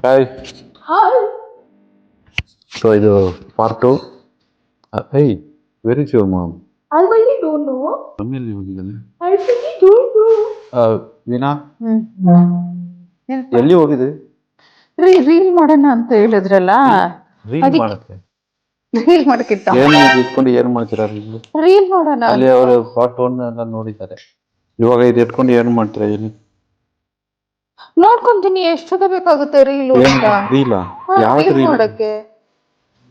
Hi. Hi, so ಇದು part two. Hey, very sure mom. I really don't know. ಮಮ್ಮಿಯಲ್ಲಿ ಹೋಗಿದ್ದಾನೆ. I really don't know. Veena, ಏನ್ ಎಲ್ಲಿ ಹೋಗಿದೆ? ರೀಲ್ ಮಾಡೋಣ ಅಂತ ಹೇಳಿದ್ರಲ್ಲ, ರೀಲ್ ಅದಕ್ಕೆ- ಮಾಡಕ್ಕೆ. ರೀಲ್ ಮಾಡಕ್ಕಿತ್ತ ಏನು ಇಟ್ಕೊಂಡು ಏನು ಮಾಡ್ತೀರಾ ರೀಲ್? ರೀಲ್ ಮಾಡೋಣ ಅಲ್ಲಿ ಅವರು ಪಾರ್ಟ್ ಒನ್ ಎಲ್ಲ ನೋಡಿದ್ದಾರೆ. ಇವಾಗ ಇದು ಇಟ್ಕೊಂಡು ಏನು ಮಾಡ್ತೀರಾ ಇಲ್ಲಿ? ನೋಡ್ಕೊಂತೀನಿ. ಎಷ್ಟೊತ್ತ ಬೇಕಾಗುತ್ತೆ ರೀಲ್ ರೀಲಾ? ಯಾವ್ದು ರೀಲ್? ಮಾಡಕ್ಕೆ?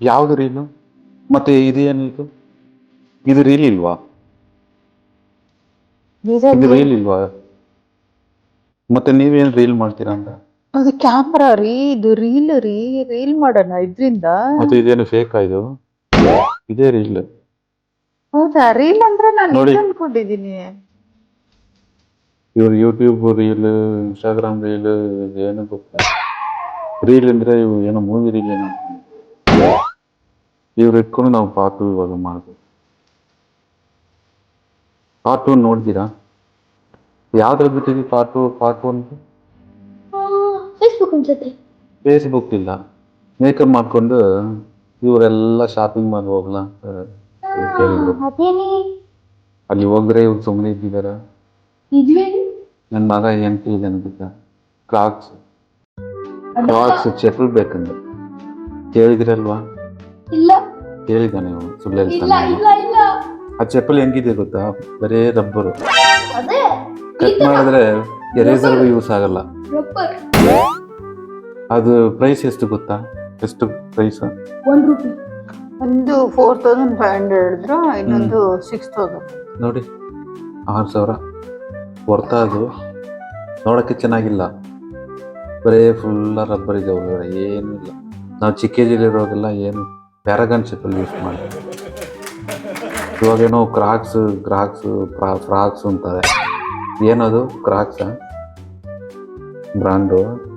ಯಾವ್ದು ರೀಲು? ಮತ್ತೆ ಇದೇನಿದು? ಇದು ರೀಲ್ ಇಲ್ವಾ? ಇದು ರೀಲ್ ಇಲ್ವಾ? ಮತ್ತೆ ನೀವೇನು ರೀಲ್ ಮಾಡ್ತೀರಾ ಅಂತ? ಅದು ಕ್ಯಾಮ್ರಾ ರೀ, ಇದು ರೀಲ್ ರೀ. ರೀಲ್ ಮಾಡೋಣ ಇದ್ರಿಂದ. ಮತ್ತೆ ಇದೇನು ಫೇಕ್ ಇದು? ಇದೇ ರೀಲ್. ಹೌದಾ? ರೀಲ್ ಅಂದ್ರೆ ನಾನು ನೋಡಿ. ಇದು ಅನ್ಕೊಂಡಿದೀನಿ. ಇವ್ರು ಯೂಟ್ಯೂಬ್ ರೀಲ್, ಇನ್ಸ್ಟಾಗ್ರಾಮ್ ರೀಲ್, ಏನು ಗೊತ್ತಿಲ್ಲ. ರೀಲ್ ಅಂದ್ರೆ ಇವು ಏನೋ ಮೂವಿ ರೀಲ್ ಏನೋ. ಇವ್ರು ಇಟ್ಕೊಂಡು ನಾವು ಪಾರ್ಟ್ ಇವಾಗ ಮಾಡ್ಬೇಕು. ಪಾರ್ಟ್ ಟು ನೋಡ್ತೀರಾ? ಯಾವ್ದ್ರಲ್ಲಿ ಬಿಟ್ಟಿದ್ವಿ ಪಾರ್ಟ್ ಒನ್? Facebook ಅನ್ಸುತ್ತೆ. ಫೇಸ್ಬುಕ್ ಇಲ್ಲ. ಮೇಕಪ್ ಮಾಡ್ಕೊಂಡು ಇವರೆಲ್ಲ ಶಾಪಿಂಗ್ ಮಾಡಿ ಹೋಗ್ಲಾ ಅಂತ ಕೇಳಿದ್ರು. ಅದೇನಿ ಅಲ್ಲಿ ಹೋದ್ರೆ ಇವ್ರು ಸುಮ್ಮನೆ ಇದ್ದಿದಾರ. ಇದ್ವೇನು? ನನ್ನ ಮಗ ಏನ್ ಕೇಳಿದಾನೆ ಗೊತ್ತಾ? ಕ್ರಾಕ್ಸ್ ಚಪ್ಪಲ್ ಬೇಕಂದ್ರೆ ಕೇಳಿದ್ರಲ್ವಾ? ಇಲ್ಲ ಕೇಳಿದಾನೆ ಅವನು, ಸುಳ್ಳು ಇಲ್ಲ ಹೇಳ್ತಾನೆ. ಇಲ್ಲ ಇಲ್ಲ. ಆ ಚಪ್ಪಲ್ ಹೆಂಗಿದೆ ಗೊತ್ತಾ? ಬರೇ ರಬ್ಬರು. ಅದೇ ಕಟ್ ಮಾಡಿದ್ರೆ ಎರೇಸರ್ಗೂ ಯೂಸ್ ಆಗಲ್ಲ. ರಬ್ಬರ್. ಅದು ಪ್ರೈಸ್ ಎಷ್ಟು ಗೊತ್ತಾ? ಎಷ್ಟು ಪ್ರೈಸ್? 1 ರೂಪಿ. ಒಂದು 4500 ಹೇಳಿದ್ರು, ಇನ್ನೊಂದು 6000. ನೋಡಿ, 6000 ವರ್ತ. ಅದು ನೋಡಕ್ಕೆ ಚೆನ್ನಾಗಿಲ್ಲ, ಬರೇ ಫುಲ್ಲ ರಬ್ಬರ್ ಇದೆ ಒಳಗಡೆ, ಏನೂ ಇಲ್ಲ. ನಾವು ಚಿಕ್ಕೇಜಿಲಿರೋದೆಲ್ಲ ಏನು ಪ್ಯಾರಾಗನ್ ಚಪ್ಪಲ್ ಯೂಸ್ ಮಾಡ್ತೀವಿ. ಇವಾಗೇನೋ ಫ್ರಾಕ್ಸ್ ಅಂತಾರೆ. ಏನದು ಕ್ರಾಕ್ಸ ಬ್ರ್ಯಾಂಡು?